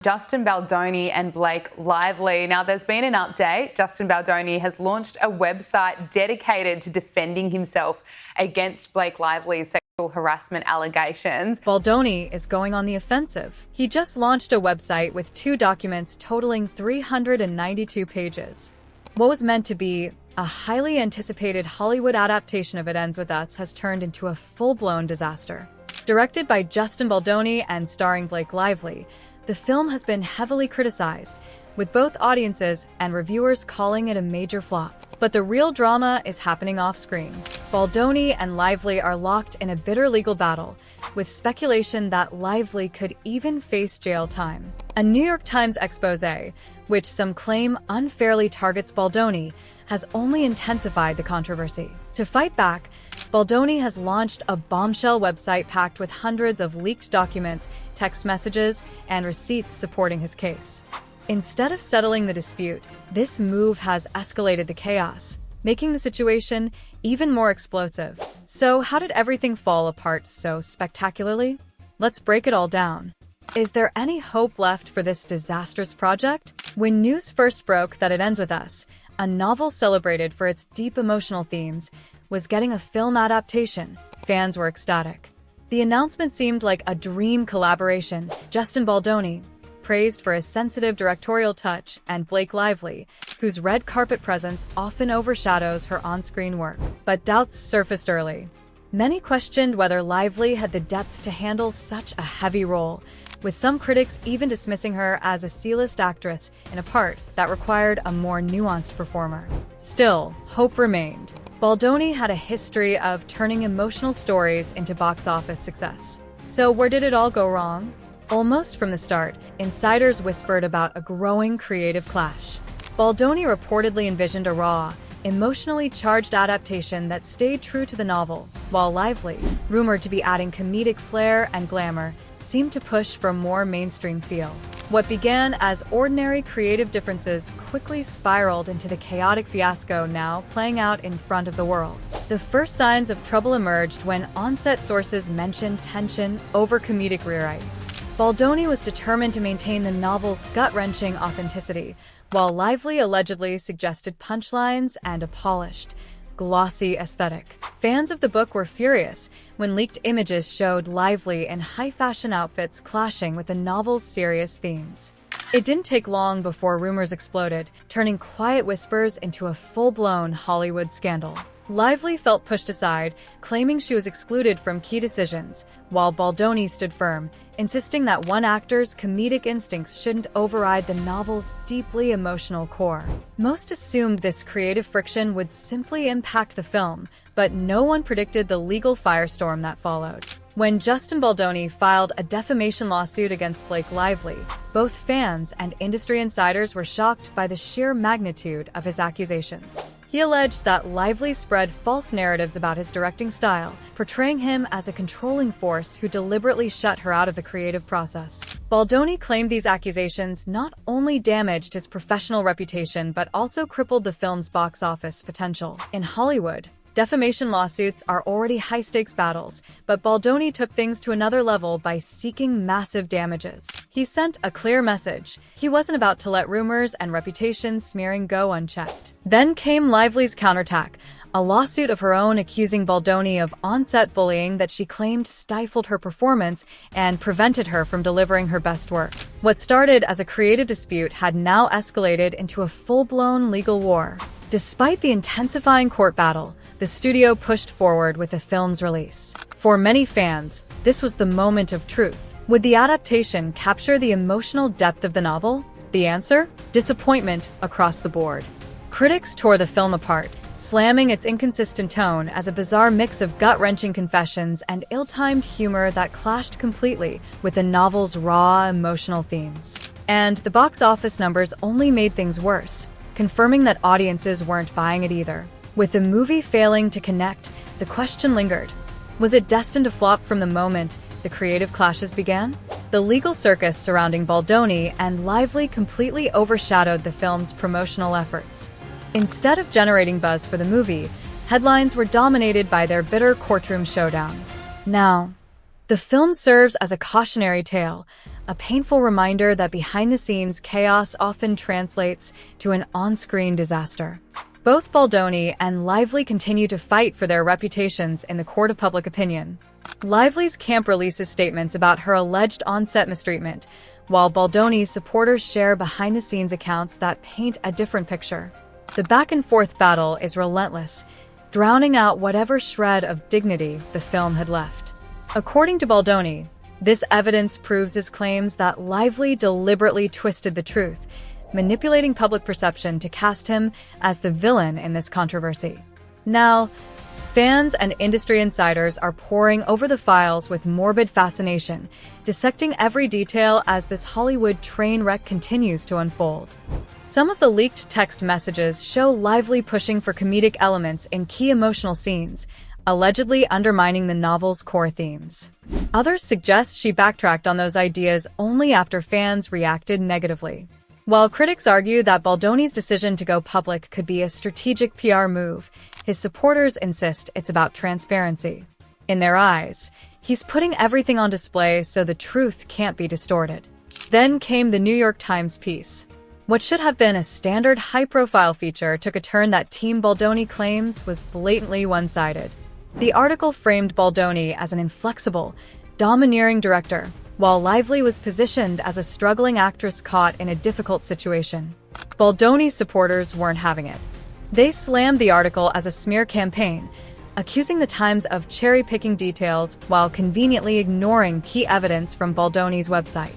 Justin Baldoni and Blake Lively. Now, there's been an update. Justin Baldoni has launched a website dedicated to defending himself against Blake Lively's sexual harassment allegations. Baldoni is going on the offensive. He just launched a website with 2 documents totaling 392 pages. What was meant to be a highly anticipated Hollywood adaptation of It Ends With Us has turned into a full-blown disaster. Directed by Justin Baldoni and starring Blake Lively, the film has been heavily criticized, with both audiences and reviewers calling it a major flop. But the real drama is happening off-screen. Baldoni and Lively are locked in a bitter legal battle, with speculation that Lively could even face jail time. A New York Times expose, which some claim unfairly targets Baldoni, has only intensified the controversy. To fight back, Baldoni has launched a bombshell website packed with hundreds of leaked documents, text messages, and receipts supporting his case. Instead of settling the dispute, this move has escalated the chaos, making the situation even more explosive. So how did everything fall apart so spectacularly? Let's break it all down. Is there any hope left for this disastrous project? When news first broke that It Ends With Us, a novel celebrated for its deep emotional themes, was getting a film adaptation, fans were ecstatic. The announcement seemed like a dream collaboration. Justin Baldoni, praised for his sensitive directorial touch, and Blake Lively, whose red carpet presence often overshadows her on-screen work. But doubts surfaced early. Many questioned whether Lively had the depth to handle such a heavy role, with some critics even dismissing her as a C-list actress in a part that required a more nuanced performer. Still, hope remained. Baldoni had a history of turning emotional stories into box office success. So where did it all go wrong? Almost from the start, insiders whispered about a growing creative clash. Baldoni reportedly envisioned a raw, emotionally charged adaptation that stayed true to the novel, while Lively, rumored to be adding comedic flair and glamour, seemed to push for a more mainstream feel. What began as ordinary creative differences quickly spiraled into the chaotic fiasco now playing out in front of the world. The first signs of trouble emerged when on-set sources mentioned tension over comedic rewrites. Baldoni was determined to maintain the novel's gut-wrenching authenticity, while Lively allegedly suggested punchlines and a polished, glossy aesthetic. Fans of the book were furious when leaked images showed Lively in high-fashion outfits clashing with the novel's serious themes. It didn't take long before rumors exploded, turning quiet whispers into a full-blown Hollywood scandal. Lively felt pushed aside, claiming she was excluded from key decisions, while Baldoni stood firm, insisting that one actor's comedic instincts shouldn't override the novel's deeply emotional core. Most assumed this creative friction would simply impact the film, but no one predicted the legal firestorm that followed. When Justin Baldoni filed a defamation lawsuit against Blake Lively, both fans and industry insiders were shocked by the sheer magnitude of his accusations. He alleged that Lively spread false narratives about his directing style, portraying him as a controlling force who deliberately shut her out of the creative process. Baldoni claimed these accusations not only damaged his professional reputation but also crippled the film's box office potential. In Hollywood, defamation lawsuits are already high-stakes battles, but Baldoni took things to another level by seeking massive damages. He sent a clear message. He wasn't about to let rumors and reputation smearing go unchecked. Then came Lively's counterattack, a lawsuit of her own accusing Baldoni of on-set bullying that she claimed stifled her performance and prevented her from delivering her best work. What started as a creative dispute had now escalated into a full-blown legal war. Despite the intensifying court battle, the studio pushed forward with the film's release. For many fans, this was the moment of truth. Would the adaptation capture the emotional depth of the novel? The answer? Disappointment across the board. Critics tore the film apart, slamming its inconsistent tone as a bizarre mix of gut-wrenching confessions and ill-timed humor that clashed completely with the novel's raw, emotional themes. And the box office numbers only made things worse, confirming that audiences weren't buying it either. With the movie failing to connect, the question lingered. Was it destined to flop from the moment the creative clashes began? The legal circus surrounding Baldoni and Lively completely overshadowed the film's promotional efforts. Instead of generating buzz for the movie, headlines were dominated by their bitter courtroom showdown. Now, the film serves as a cautionary tale, a painful reminder that behind-the-scenes chaos often translates to an on-screen disaster. Both Baldoni and Lively continue to fight for their reputations in the court of public opinion. Lively's camp releases statements about her alleged on-set mistreatment, while Baldoni's supporters share behind-the-scenes accounts that paint a different picture. The back-and-forth battle is relentless, drowning out whatever shred of dignity the film had left. According to Baldoni, this evidence proves his claims that Lively deliberately twisted the truth, manipulating public perception to cast him as the villain in this controversy. Now, fans and industry insiders are poring over the files with morbid fascination, dissecting every detail as this Hollywood train wreck continues to unfold. Some of the leaked text messages show Lively pushing for comedic elements in key emotional scenes, allegedly undermining the novel's core themes. Others suggest she backtracked on those ideas only after fans reacted negatively. While critics argue that Baldoni's decision to go public could be a strategic PR move, his supporters insist it's about transparency. In their eyes, he's putting everything on display so the truth can't be distorted. Then came the New York Times piece. What should have been a standard high-profile feature took a turn that Team Baldoni claims was blatantly one-sided. The article framed Baldoni as an inflexible, domineering director, while Lively was positioned as a struggling actress caught in a difficult situation. Baldoni's supporters weren't having it. They slammed the article as a smear campaign, accusing the Times of cherry-picking details while conveniently ignoring key evidence from Baldoni's website.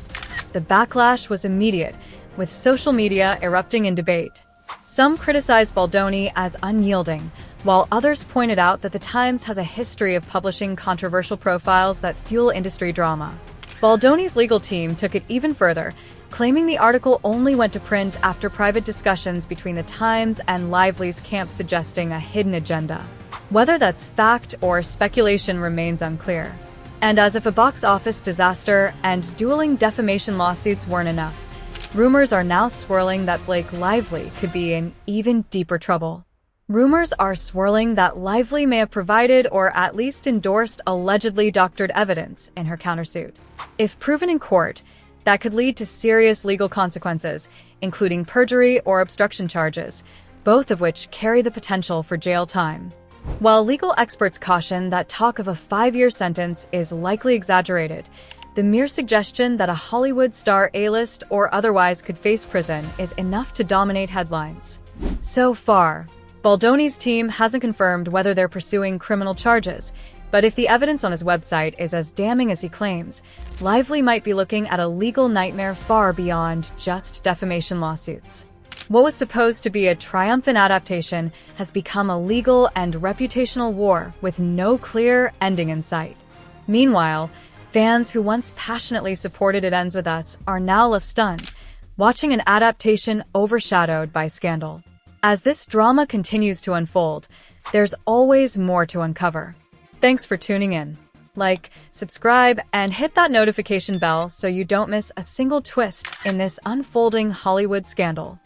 The backlash was immediate, with social media erupting in debate. Some criticized Baldoni as unyielding, while others pointed out that the Times has a history of publishing controversial profiles that fuel industry drama. Baldoni's legal team took it even further, claiming the article only went to print after private discussions between the Times and Lively's camp suggesting a hidden agenda. Whether that's fact or speculation remains unclear. And as if a box office disaster and dueling defamation lawsuits weren't enough, rumors are now swirling that Blake Lively could be in even deeper trouble. Rumors are swirling that Lively may have provided or at least endorsed allegedly doctored evidence in her countersuit. If proven in court, that could lead to serious legal consequences, including perjury or obstruction charges, both of which carry the potential for jail time. While legal experts caution that talk of a 5-year sentence is likely exaggerated, the mere suggestion that a Hollywood star A-list or otherwise could face prison is enough to dominate headlines. So far, Baldoni's team hasn't confirmed whether they're pursuing criminal charges, but if the evidence on his website is as damning as he claims, Lively might be looking at a legal nightmare far beyond just defamation lawsuits. What was supposed to be a triumphant adaptation has become a legal and reputational war with no clear ending in sight. Meanwhile, fans who once passionately supported It Ends With Us are now left stunned, watching an adaptation overshadowed by scandal. As this drama continues to unfold, there's always more to uncover. Thanks for tuning in. Like, subscribe, and hit that notification bell so you don't miss a single twist in this unfolding Hollywood scandal.